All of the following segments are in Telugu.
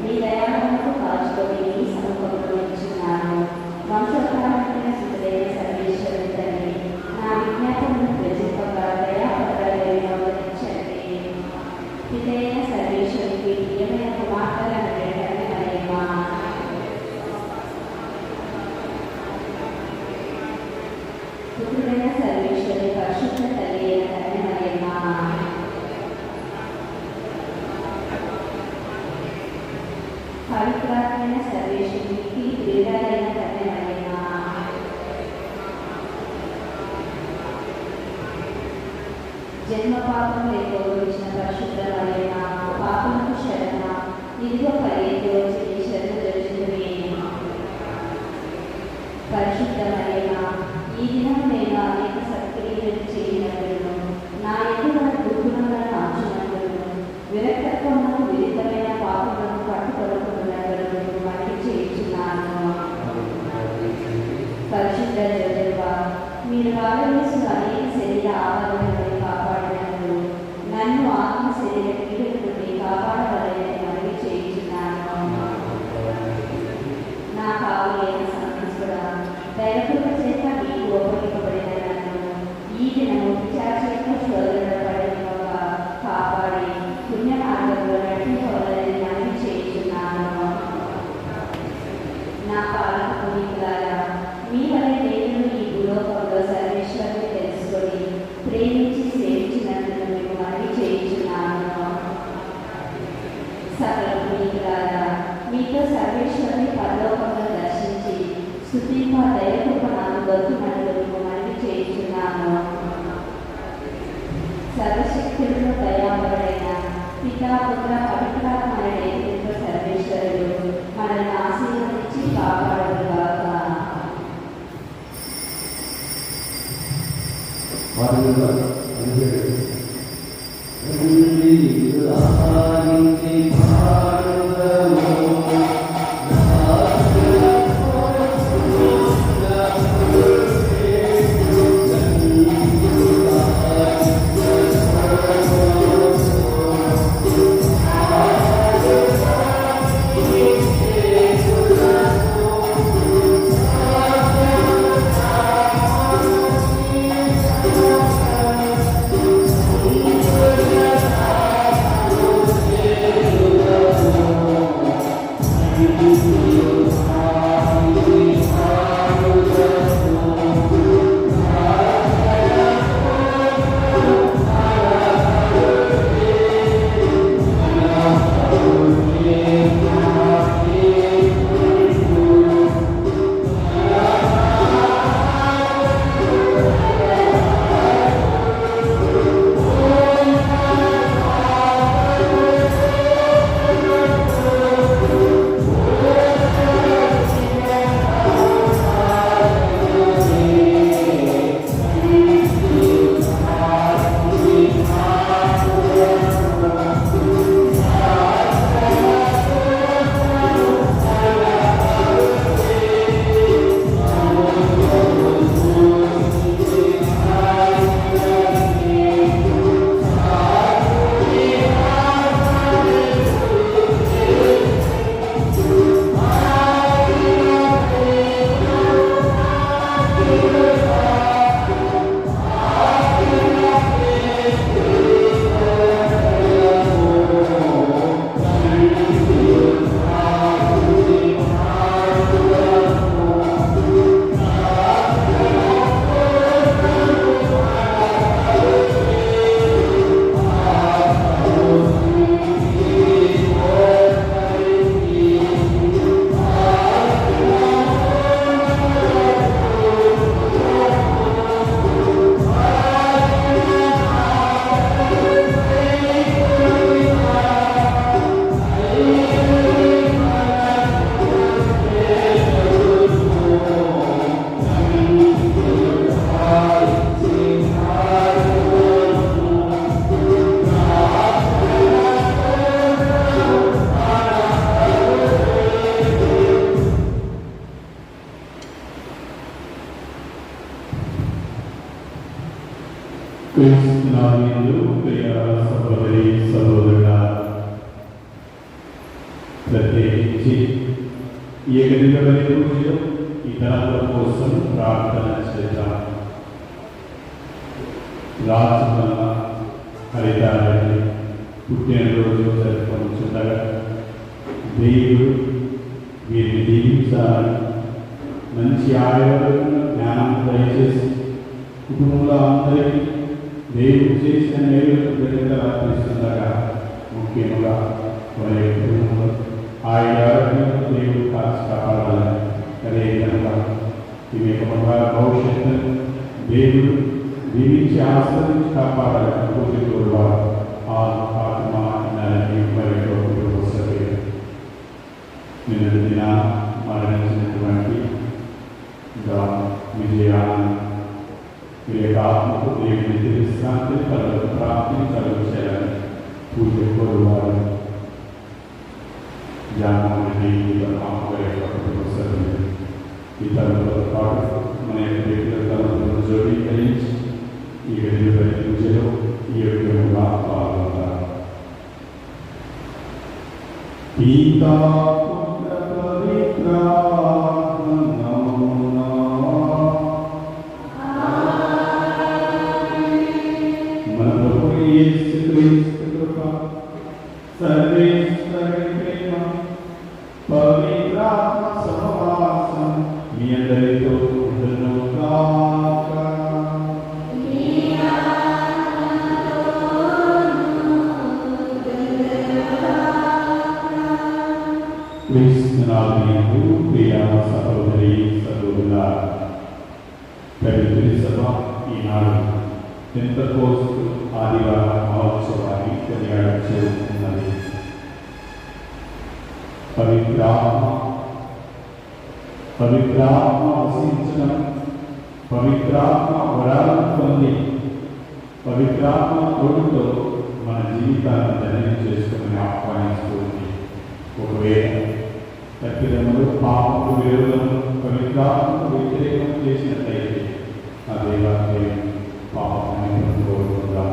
నీ దయాలను కాల్చుకొని ఆధారమైన సర్వేశ్వరునికి ప్రియురాలైన కన్యమరియమ్మ, జన్మ పాపం లేకపోవచ్చిన పరిశుద్ధ మరియమ్మ, పాపములకు శరణ, ఇదిగో పరిగెత్తి వచ్చి నీ శరణ దొరికినవి. పరిశుద్ధ మరియమ్మ, ఈ దినం నేను అనేక సత్క్రియలు చేయనట్లును, నా ఎదుగున దుర్గుణంగా నాచునట్లును, విరక్తత్వమునకు విరుద్ధమైన పాపములను పట్టుకొనుకున్నట్లును మనకి చేయించున్నాను. పరిశుద్ధ జోజెఫ, మీరు వాడవేసిన అనేక శరీర ఆవరణలను కాపాడినట్లు నన్ను ఆత్మ శరీర కీడుల నుండి కాపాడవలెనని మనవి చేయించున్నాను. నా కావలైన సంతృష్టుడా, దైవకృప చేత మీకు ఒప్పగింపబడిన నన్ను ఈ దినము విచారచేత శోధనపడినగా కాపాడి పుణ్య మార్గంలో నడిపించవలెనని మనవి చేయించున్నాను. నా పాలక పునీతులారా, మీ వలె నేను ఈ భూలోకంలో సర్వేశ్వరుని తెలుసుకొని ప్రేమించి సేవించినందుకు మేము మనవి చేయించున్నాను. సకల పునీతులారా, మీతో సర్వేశ్వరుని పరలోకంలో దర్శించి స్తుతింప దయకృప నాకు దొరుకునట్లు మేము మనవి చేయించున్నాను. సర్వశక్తులను దయాపరుడైన పితా పుత్ర పవిత్రాత్మ అనే ఏకైక సర్వేశ్వరుడు మనల్ని ఆశీర్వదించి కాపాడుగాక. ప్రత్యేకించి ఈ గదిలోని పూజలు ఇతరుల కోసం ప్రార్థన చేద్దాం. రాజుల హరితారని పుట్టినరోజు జరుపుకుంటుండగా దేవుడు వీరిని దీవించాలని మంచి ఆరోగ్యం జ్ఞానం దయచేసి కుటుంబంలో అందరికీ దేవుడు చేసిన మేలు కృతజ్ఞతలు అర్పిస్తుండగా ముఖ్యంగా వారి కుటుంబంలో ఆయన ఆరోగ్యంతో దేవుడు కాచి కాపాడాలని అదేవిధంగా ఇవి బంగారు భవిష్యత్తును దేవుడు దీవించి ఆశ్రయించి కాపాడాలని పూజలు ఆ ఆత్మ మరియు వస్తుంది. నిన్న దిన మరణించినటువంటి విజయాన్ని మీ యొక్క ఆత్మకు దేవుని విశ్రాంతి కలుగు ప్రాప్తి కలుగు చేయాలని పూజ కోరువారు జ్ఞానాన్ని వస్తుంది. ఇతరులతో పాటు మన యొక్క వ్యక్తులను జోడీకరించి ఈ వెలుగుబడి పూజలో ఈ యొక్క పాల్గొంటారు. పితా పుత్ర పవిత్ర మన ప్రభు యేసు క్రీస్తు కృప సర్వేశ్వరుని ప్రేమ పవిత్రాత్మ సహవాసం మీ అందరితో ఉండును గాక. క్రీస్తునాథునికు ప్రియ సహోదరి సహోదరుల పవిత్ర సభ ఈనాడు పెంతెకోస్తు ఆదివారం మహోత్సవాన్ని కొనియాడుతున్నది. పవిత్రాత్మ వసించడం, పవిత్రాత్మ వరాలను పొంది పవిత్రాత్మ తోడుతో మన జీవితాన్ని ధన్యం చేసుకుని ఆహ్వానిస్తుంది. ఒకవేళ తప్పిదములు పాపకు విరోధము పవిత్రాత్మకు వ్యతిరేకం చేసినట్లయితే ఆ దేవాలయం పాపాన్ని కోరుకుందా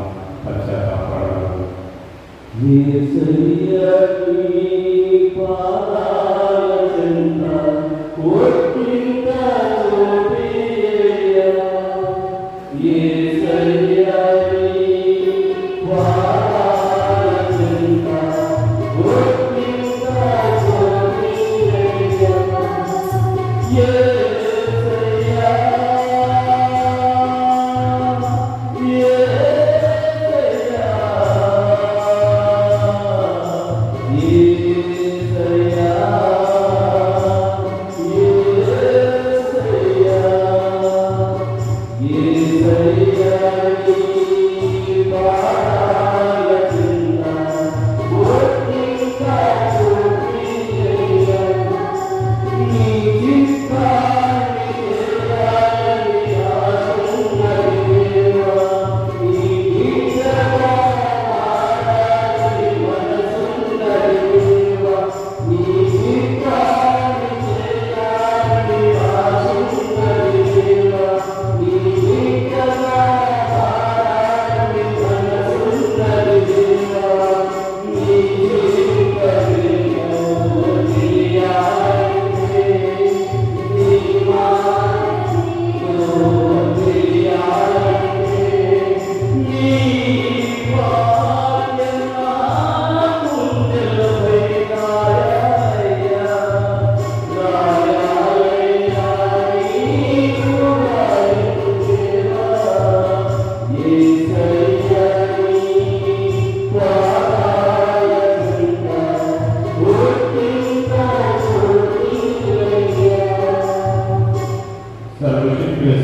పశ్చాత్తాపడగలరు.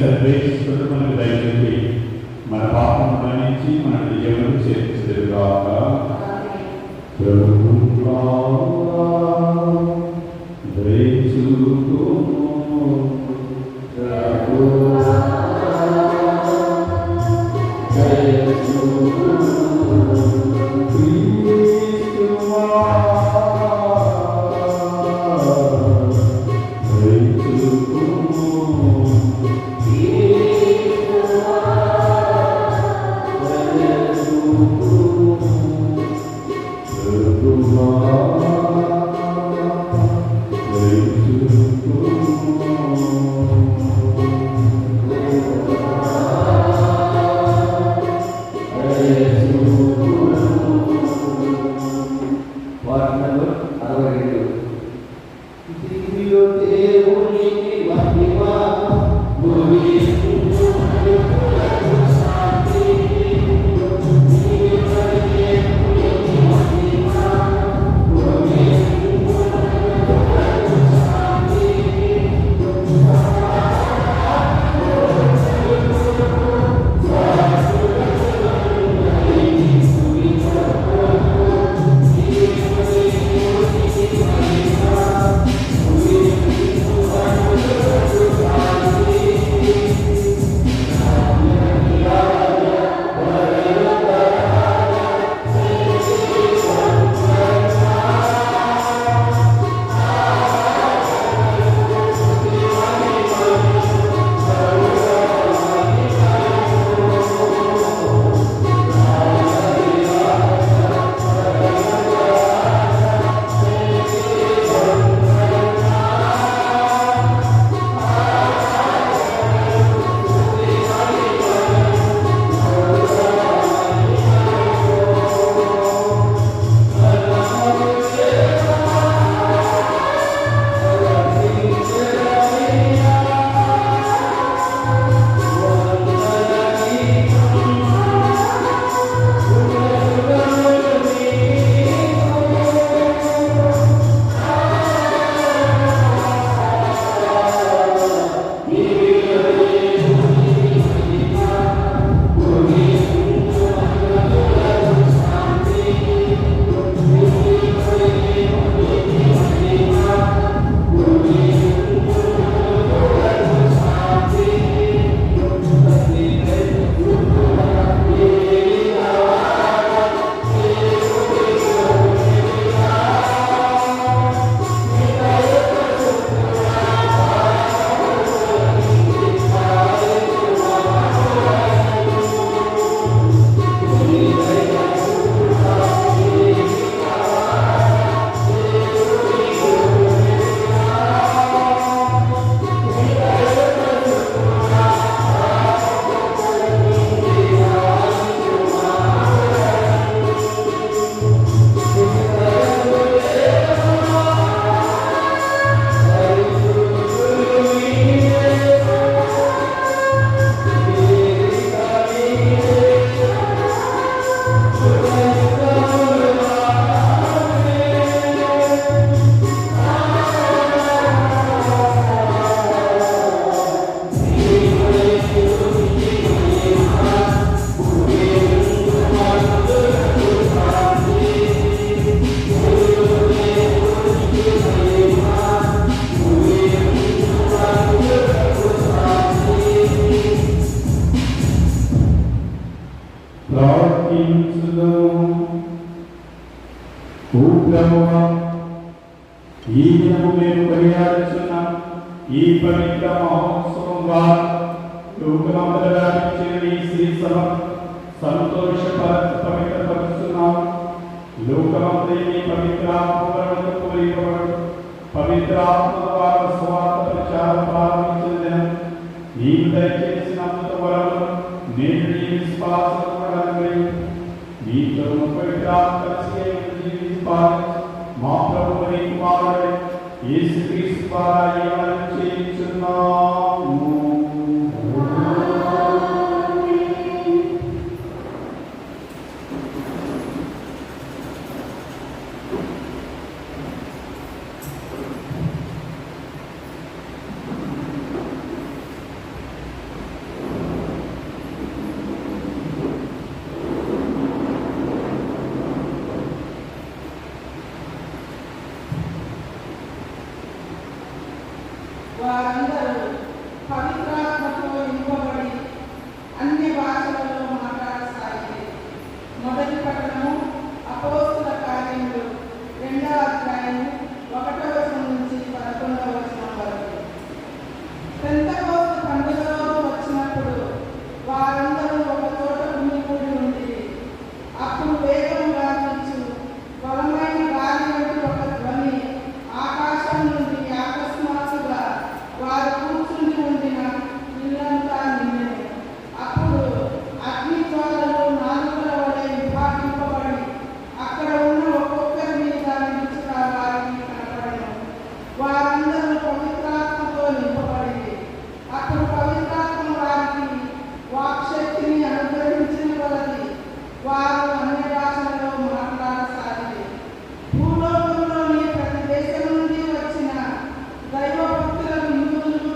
సర్వేశ్వరుడు మనకు దయచేసి మన పాపం మన్నించి మన నిజమును చేర్చుదురుగాక. ఈ పవిత్ర మహోత్సవంగా లోకమంతటా వ్యాపించిన ఈ శ్రీ సభ పవిత్రపరుస్తున్నాం. లోకమంతా ఈ పవిత్రాత్మవరణతో పూరిపబడు. పవిత్రాత్మ ద్వారా స్వార్థ ప్రచారం ప్రారంభించిన దినం నీవు దయచేసిన అమృత వరములు నేను నీ విశ్వాసం నీతో పవిత్రాత్మ జీవించాలి. మా ప్రభువు నీ కుమారుడే యేసుక్రీస్తు ద్వారా ఈ మనవి చేయించున్నాము. వారందరూ పవిత్రాత్మతో నింపబడి అన్ని భాషలలో మాట్లాడసాగిరి. మొదటి పట్టణము అపోస్తుల కార్యములు 2వ అధ్యాయం 1వ వచనం నుంచి 11వ వచనం వరకు. పెంతెకోస్తు పండుగ రోజు వచ్చినప్పుడు వారందరూ ఒక చోట గుమిగూడి ఉండిరి. అప్పుడు వేగముగా వీచు బలమైన గాలి వంటి ఒక ధ్వని ఆకాశం నుండి అకస్మాత్తుగా వారు కూర్చుని ఉండిన ఇల్లంతా నిండెను. అప్పుడు అగ్ని జ్వాలలు నాలుకల వలె విభాగింపబడి అక్కడ ఉన్న ఒక్కొక్కరి మీద నిలుచుట వారికి కనపడెను. వారందరూ పవిత్రాత్మతో నింపబడింది. అప్పుడు పవిత్రాత్మ వారికి వాక్శక్తిని అనుగ్రహించిన కొలది వారు అన్ని భాషలలో మాట్లాడసాగింది. భూలోకంలోని ప్రతి దేశం నుండి వచ్చిన దైవభక్తుల హిందువులు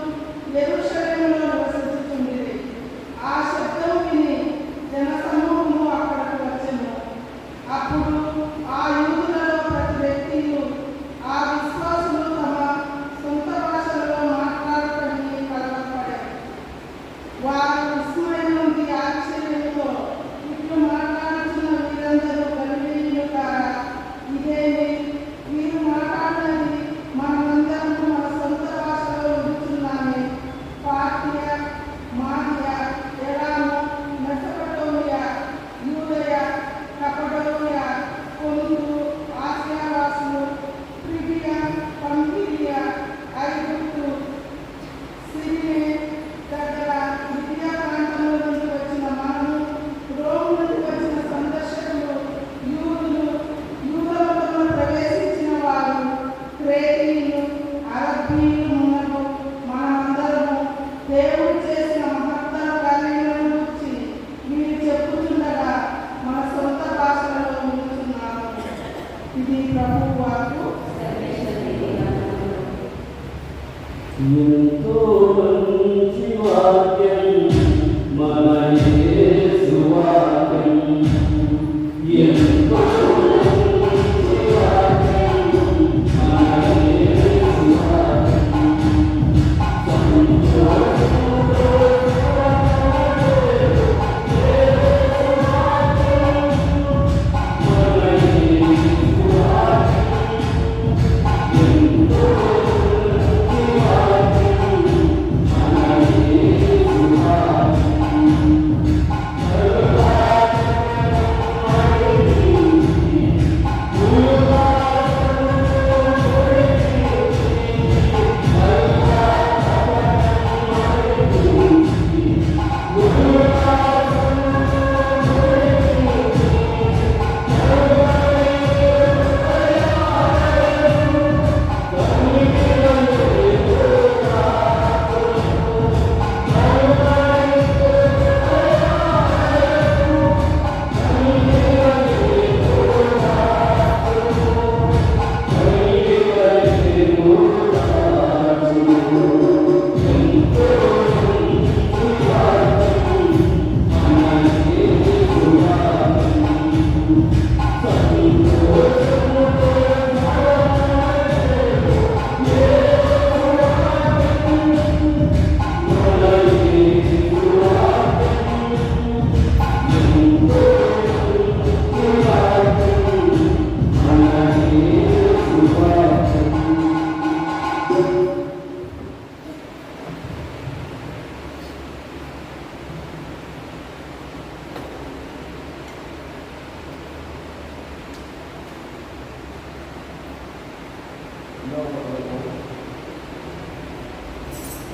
యెరూషలేములో నివసించుచుండిరి. ఆ శబ్దం విని జనసమూహము అక్కడకు వచ్చెను. అప్పుడు ఆ యూదులలో ప్రతి వ్యక్తియు ఆ విశ్వాసులు తమ సొంత భాషలలో మాట్లాడటని కలవరపడారు. వారు విస్మయం నుండి ఆశ్చర్యంతో ఇట్లు మాట్లాడుతున్న వీరందరూ గలిలయులు కారా? ఇదేమి? వీరు మాట్లాడినది మనమందరము మన సొంత భాషలో వింటున్నామే. పార్థియ, మాద్య, ఎలాము, మెసొపొటేమియా, యూదయ, కపడోకియ, పొంతు, ఆసియావాసులు, ఫ్రిగియా, పంఫిలియా, ఐగుప్తు, సిరియే దగ్గర లిబియా ప్రాంతంలో నుండి వచ్చిన మనము, రోమ్ నుండి వచ్చిన సందర్శకులు, యూదులు, యూదమతంలో ప్రవేశించిన వారు, క్రేతీయులు, అరబ్బీయులు మున్నగు మనమందరము దేవుడు చేసిన మహత్తర కార్యములను గురించి మీరు చెప్పుచుండగా మన సొంత భాషలలో వింటున్నాము. ఇది ప్రభువు వాక్కు. ఎంతో మంచి వాక్యం మన యేసు వాక్యం. ఎంతో మంచి వాక్యం మన యేసు వాక్యం. సంతోషముతో మన యేసు వాక్యం. ఎంతో మంచి వాక్యం మన యేసు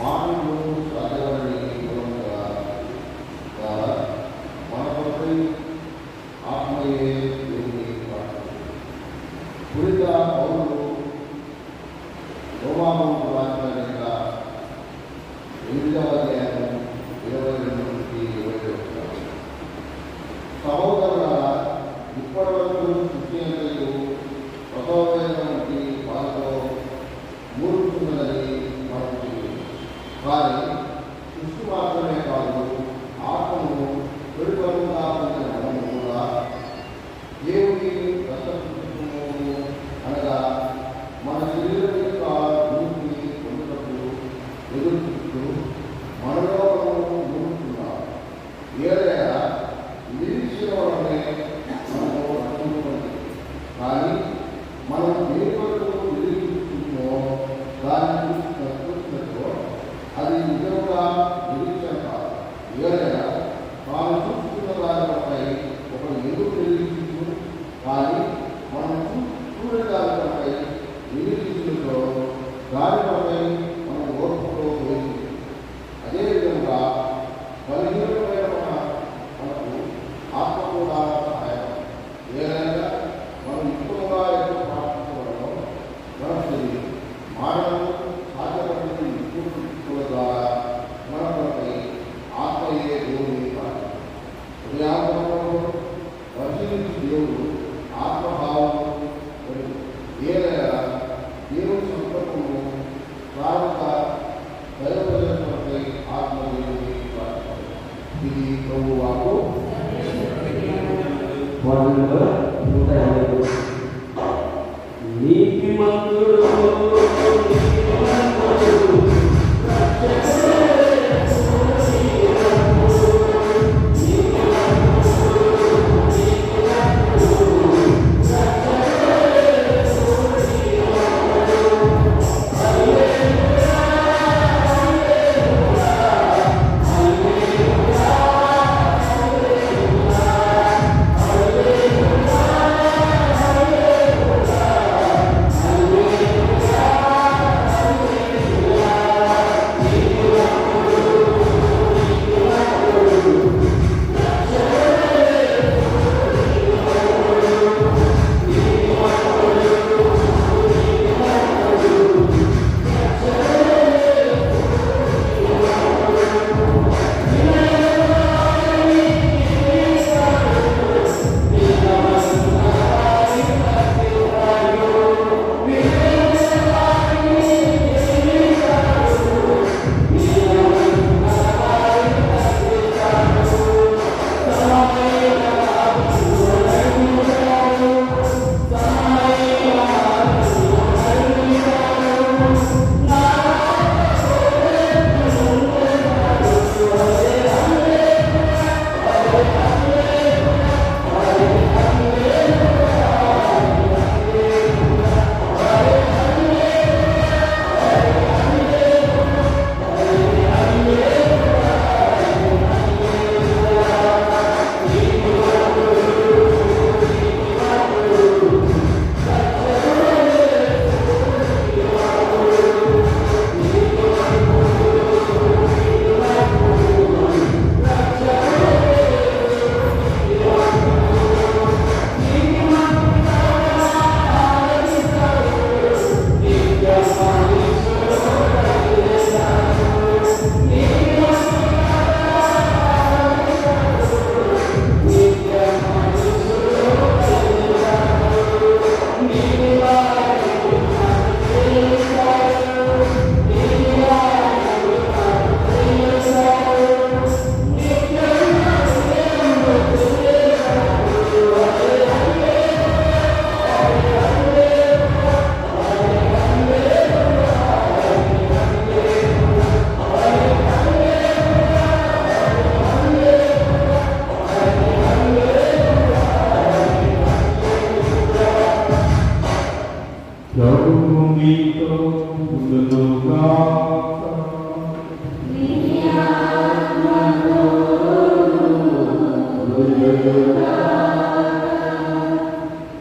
మానవులు సాధ్యమని మూలంగా ద్వారా మన కొరకై ఆత్మయే దేవుని పురిత పౌరులు రోమాము రాజధానిగా 8వ అధ్యాయం 22 నుంచి 21. సహోదరులారా, ఇప్పటివరకు సృష్టించలేదు ప్రసవమైన వంటి బాధతో మూర్చున్నదని మనకు తెలియదు. కానీ సృష్టి మాత్రమే కాదు, ఆత్మను పెరుగుగా పొందిన మనము కూడా దేవుని రసము అనగా మన శరీరం యొక్క భూమిని పొందుటకు ఎదురు చూస్తూ మనలో మనము మూడుతున్నాం. ఏదైనా నిరీక్షణ వలనే మనము రక్షించుకుంది. కానీ మనం ఏ కొరకు నిరీక్షిస్తున్నామో దాన్ని చూసినట్టు అది నిజంగా నిరీక్షణ కాదు. ఏదైనా తాను చూస్తున్న దానిపై ఒకరు ఎందుకు నిరీక్షించు, కానీ మనం చూడే దానిపై నిరీక్షించడంతో దానిపై మనం ఓర్పుతో వేసి అదేవిధంగా బలహీనమైన మనకు ఆత్మ కూడా సహాయం. ఏదైనా మనం ఎక్కువగా ఎక్కువ ప్రార్థించడంలో మనకు తెలియదు. మానవులు సాధ్యపడిన ఇప్పుడు ద్వారా మనపై ఆత్మయే దేవుని కాదు. హృదయాంతరంలో పరిశీలించి దేవుడు ఆత్మభావం ఏదైనా దేవుని సంకల్పము ప్రారంభ దైవజనపై ఆత్మ దేవుని కాదు. ఇది ప్రభువాకు నీతిమంతుడు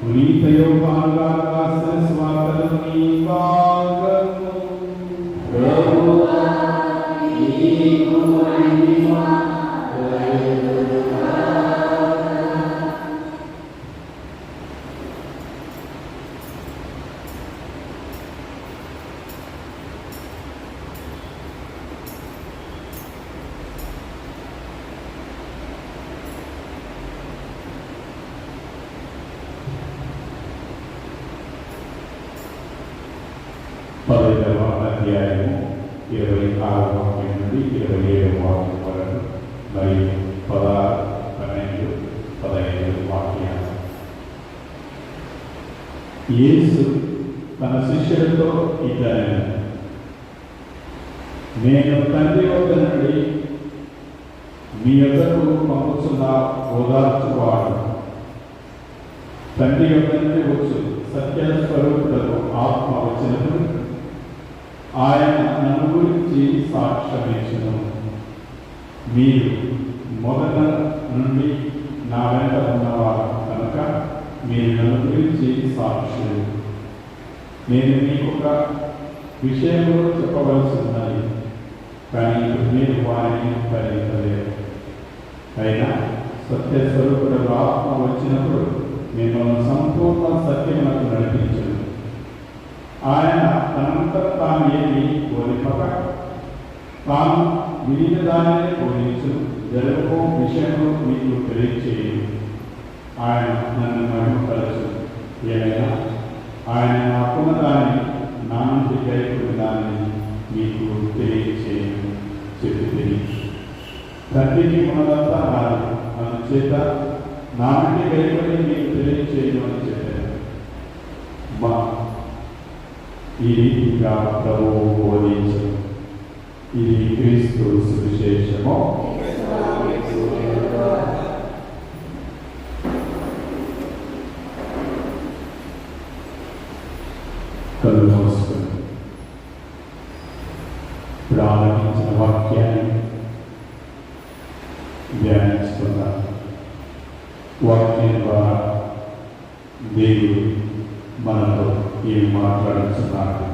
Puritayopangakasaswatani vagamu 26వ వాక్యం నుండి 27వ వాక్యం వరకు మరియు 16, 12, 15 వాక్యాలు. యేసు తన శిష్యులతో ఇతను, నేను తండ్రి వద్ద నుండి మీ యొద్దకు పంపుతున్న ఓదార్చువాడు తండ్రి యొద్ద నుండి వచ్చు సత్య స్వరూపులకు ఆత్మ వచ్చినప్పుడు ఆయన నన్ను గురించి సాక్ష్యమిచ్చును. మీరు మొదట నుండి నా వెంట ఉన్నవారు కనుక మీరు నన్ను గురించి సాక్షులు. నేను మీకు ఒక విషయంలో చెప్పవలసి ఉన్నది, కానీ మీరు వారిని భరించలేరు. అయినా సత్యస్వరూపుడు ఆత్మ వచ్చినప్పుడు మిమ్మల్ని సంపూర్ణ సత్యములకు నడిపించను. ఆయన తనంతా తాను ఏమి కోరిపక తాను విధిన దానిని బోధించు, జరగబో విషయంలో మీకు తెలియచేయను. ఆయన నన్ను మహిమపరచు. ఏమైనా ఆయన నాకున్న దాన్ని నా నుండి కైకొన్న దాన్ని మీకు తెలియచేయను చెప్పి తండ్రికి ఉన్నదంతా నాది, అందుచేత నా నుండి కైకొని మీకు తెలియచేయను అని చెప్పారు. ఈ రీతిగా ప్రభువు బోధించు. ఇది క్రీస్తు సువిశేషము. కళ్ళు మూసుకుని ప్రారంభించిన వాక్యాన్ని ధ్యానించుకున్నాను. వాక్యం ద్వారా దేవుడు మనతో ఏమి మాట్లాడుతున్నాడు,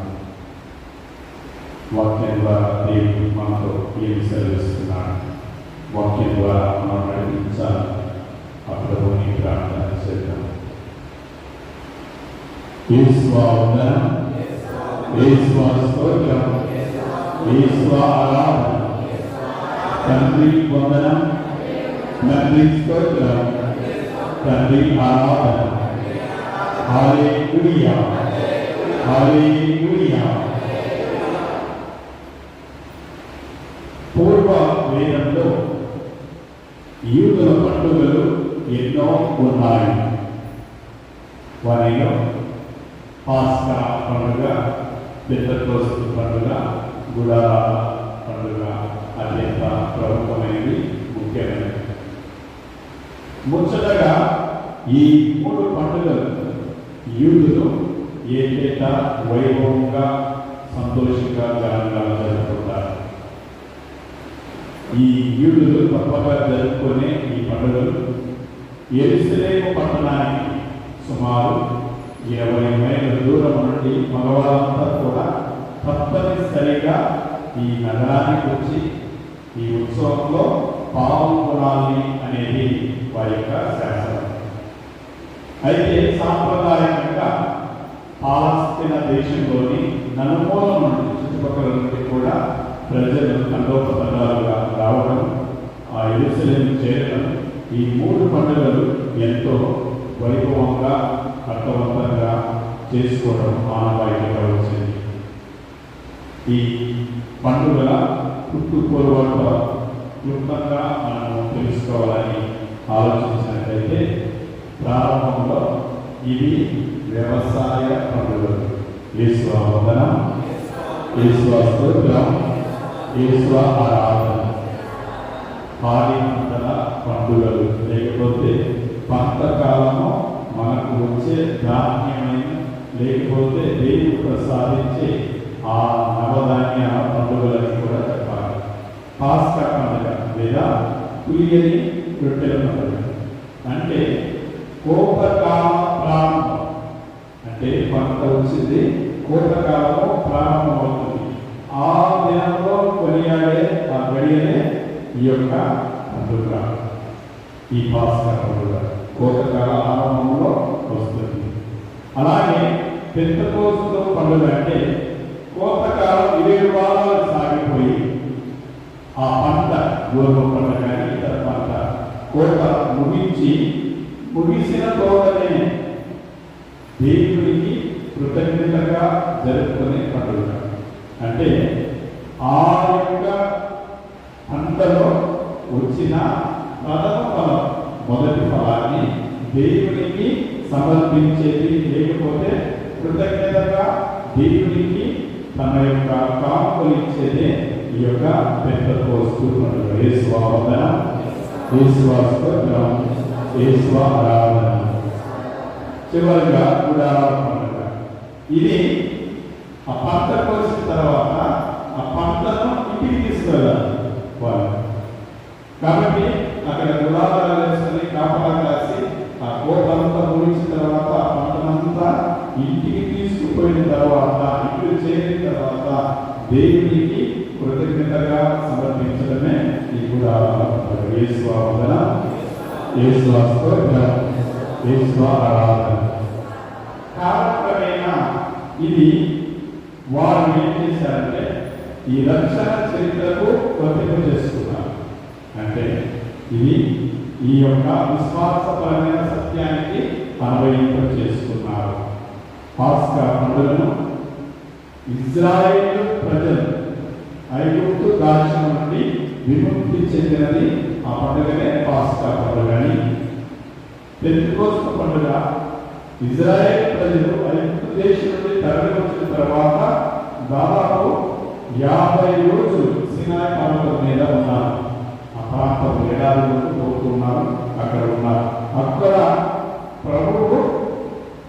వాక్యం ద్వారా దేవుడు మనతో ఏమి సెలవిస్తున్నాడు, వాక్యం ద్వారా మనం నడిపించాలి. ఆ ప్రభువుని ప్రార్థన చేద్దాం. యేసువా వందనం, యేసువా స్తోత్రం, యేసువా ఆరాధన. తండ్రి వందనం, తండ్రి స్తోత్రం, తండ్రి ఆరాధన. హల్లెలూయా, హల్లెలూయా. పూర్వ వేదంలో యూదుల పండుగలు ఎన్నో ఉన్నాయి. వారిలో పాస్కా పండుగ, పెద్దకోస్తు పండుగ, గుడారాల పండుగ అత్యంత ప్రముఖమైనది, ముఖ్యమైనది. ముచ్చటగా ఈ 3 పండుగలు యూదులు ఏటేటా వైభవంగా సంతోషంగా ఘనంగా జరుపుకుంటారు. ఈ యూదులు తప్పగా జరుపుకునే ఈ పండుగలు యెరూషలేము పట్టణానికి సుమారు 20 మైళ్ళ దూరం నుండి మగవాళ్ళంతా కూడా తప్పనిసరిగా ఈ నగరానికి వచ్చి ఈ ఉత్సవంలో పాల్గొనాలి అనేది వారి యొక్క శాసనం. అయితే సాంప్రదాయంగా పాలస్తీనా దేశంలోని నలుమూల నుండి చుట్టుపక్కల నుండి కూడా ప్రజలు తండోపతండాలుగా రావడం, ఆ యెరూషలేము చేరడం, ఈ 3 పండుగలు ఎంతో వైభవంగా అర్థవంతంగా చేసుకోవడం ఆనవాయితీగా వచ్చింది. ఈ పండుగల పుట్టుపూర్వత క్లుప్తంగా మనము తెలుసుకోవాలని ఆలోచించినట్లయితే ప్రారంభంలో ఇవి వ్యవసాయ పండుగలు. యేసువా వందనం, యేసువా స్తోత్రం, యేసువా ఆరాధన. పాడి పంటల పండుగలు, లేకపోతే పంట కాలము మనకు వచ్చే ధాన్యమైన లేకపోతే దేవుడు ప్రసాదించే ఆ నవధాన్య పండుగలని కూడా చెప్పాలి. పాస్కా పండుగ లేదా పులియని రొట్టెల పండుగ అంటే కోతకాల ప్రారంభం, అంటే పంట వచ్చింది కోతకాలము ప్రారంభమవుతుంది. ఆ దినంలో కొనియాడే ఆ గడియనే ఈ యొక్క పండుగ, ఈ పాస్కా పండుగ కోతకాల ఆరంభంలో వస్తుంది. అలాగే పెంతెకోస్తు పండుగ అంటే కోతకాలం 7 వారాలు సాగిపోయి ఆ పంట, గోధుమ పంట కానీ ఇతర పంట కోత ముగిసిన తోటనే దేవుడికి కృతజ్ఞతగా జరుపుకునే పండుగ. అంటే ఆ యొక్క పంటలో వచ్చిన ప్రథమ ఫలం, మొదటి ఫలాన్ని దేవునికి సమర్పించేది, లేకపోతే కృతజ్ఞతగా దేవునికి తన యొక్క కానుకలు ఇచ్చేదే ఈ యొక్క పెంతెకోస్తు పండుగ. యేసు వందనం, యేసు స్తోత్రం, యేసు ఆరాధన. చివరిగా గుడార పండుగ. ఇది ఆ పంట కోసిన తర్వాత ఆ పంటను ఇంటికి తీసుకెళ్ళాలి వాళ్ళు. కాబట్టి అక్కడ గుడారాలు వేసుకొని కాపలా కాసి ఆ కోటంతా ముగించిన తర్వాత ఆ పంటనంతా ఇంటికి తీసుకుపోయిన తర్వాత, ఇంటికి చేరిన తర్వాత దేవునికి కృతజ్ఞతగా సమర్పించడమే ఈ గుడారాల పండుగ. యేసు వందనం, యేసు స్తోత్రం, యేసు ఆరాధన. కారణమైన ఇది వారు ఏం చేశారంటే ఈ రక్షణ చరిత్రకు వర్తింప చేసుకున్నారు. అంటే ఇది ఈ యొక్క విశ్వాసపరమైన సత్యానికి అన్వయింప చేసుకున్నారు. పాస్కా పండుగను ఇజ్రాయేలు ప్రజలు ఐగుప్తు దాస్యం నుండి విముక్తి చెందినది ఆ పండుగనే పాస్కా పండుగ అని. పెంతెకోస్తు పండుగ ఇజ్రాయేల్ ప్రజలు ఐగుప్తు దేశం నుండి తరలి వచ్చిన తర్వాత దాదాపు 50 రోజులు సినాయి పర్వతం మీద ఉన్నారు. ఆ ప్రాంతం ఏడాదిలోకి పోతున్నారు, అక్కడ ఉన్నారు. అక్కడ ప్రభువు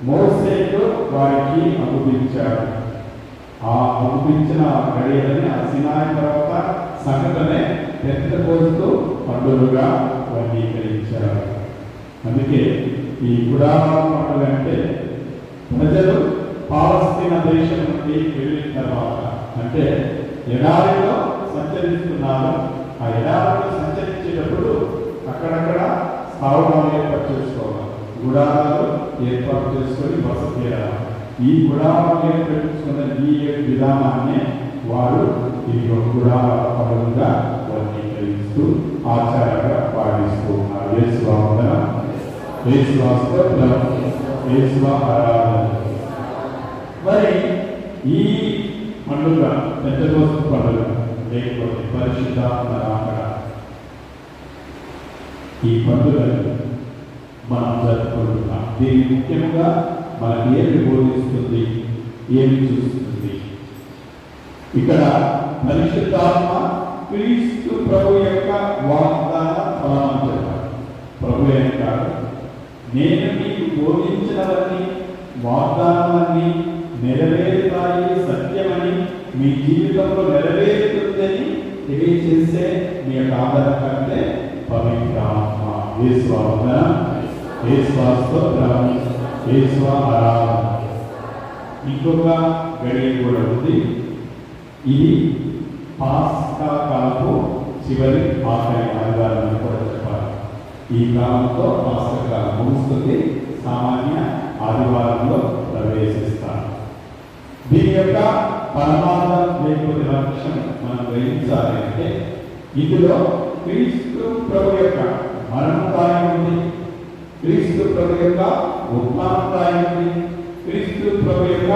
మోసేకు వారికి అనుభవించాడు. ఆ అనుభవించిన గడియలని ఆ సినాయి పర్వత సంఘటనే పెంతెకోస్తు పండుగగా వర్గీకరించారు. అందుకే ఈ గుడారాల పండుగ అంటే ప్రజలు పాలస్తీనా దేశం నుండి వెళ్ళిన తర్వాత, అంటే ఎడారిలో సంచరిస్తున్నారు. ఆ ఎడారిలో సంచరించేటప్పుడు అక్కడక్కడ స్థావరాలు ఏర్పాటు చేసుకోవాలి, గుడారాలు ఏర్పాటు చేసుకొని బస చేయాలి. ఈ గుడారాలు ఏర్పరచుకున్న ఈ విధానాన్ని వారు ఈ గుడారాల పండుగగా వర్గీకరిస్తూ ఆచారంగా పాటిస్తూ ఉన్నారు. యేసు వందనం, యేసు స్తోత్రం, యేసు ఆరాధన. మరి ఈ పండుగ పెంతెకోస్తు పండుగ, లేకపోతే పరిశుద్ధాత్మ రాకడ, ఈ పండుగను మనం జరుపుకుంటున్నాం. దీన్ని ముఖ్యంగా మనకి ఏమి బోధిస్తుంది, ఏమి చూస్తుంది? ఇక్కడ పరిశుద్ధాత్మ క్రీస్తు ప్రభు యొక్క వాగ్దాన ఫలం చెప్పారు. ప్రభు అంటారు, నేను మీకు బోధించినవన్నీ వాగ్దానాలన్నీ నెరవేరుతాయి, సత్యమని, మీ జీవితంలో నెరవేరుతుందని తెలియజేసే మీ యొక్క ఆధారం కంటే పవిత్ర ఆత్మ. యేసు వందనం, యేసు స్తోత్రం, యేసు ఆరాధన. ఇంకొక గడియ కూడా ఉంది. ఇది పాస్కా కాలపు చివరి ఆఖరి ఆదివారం కూడా చెప్పాలి. ఈ కాలంతో పాస్కా కాలం ముగుస్తుంది, సామాన్య ఆదివారంలో ప్రవేశిస్తారు. దీని యొక్క పరమార్థం లేకపోతే లక్ష్యం మనం గ్రహించాలి అంటే, ఇందులో క్రీస్తు ప్రభు యొక్క మరణాయం ఉంది, క్రీస్తు ప్రభు యొక్క ఉత్థానం ఉంది, క్రీస్తు ప్రభు యొక్క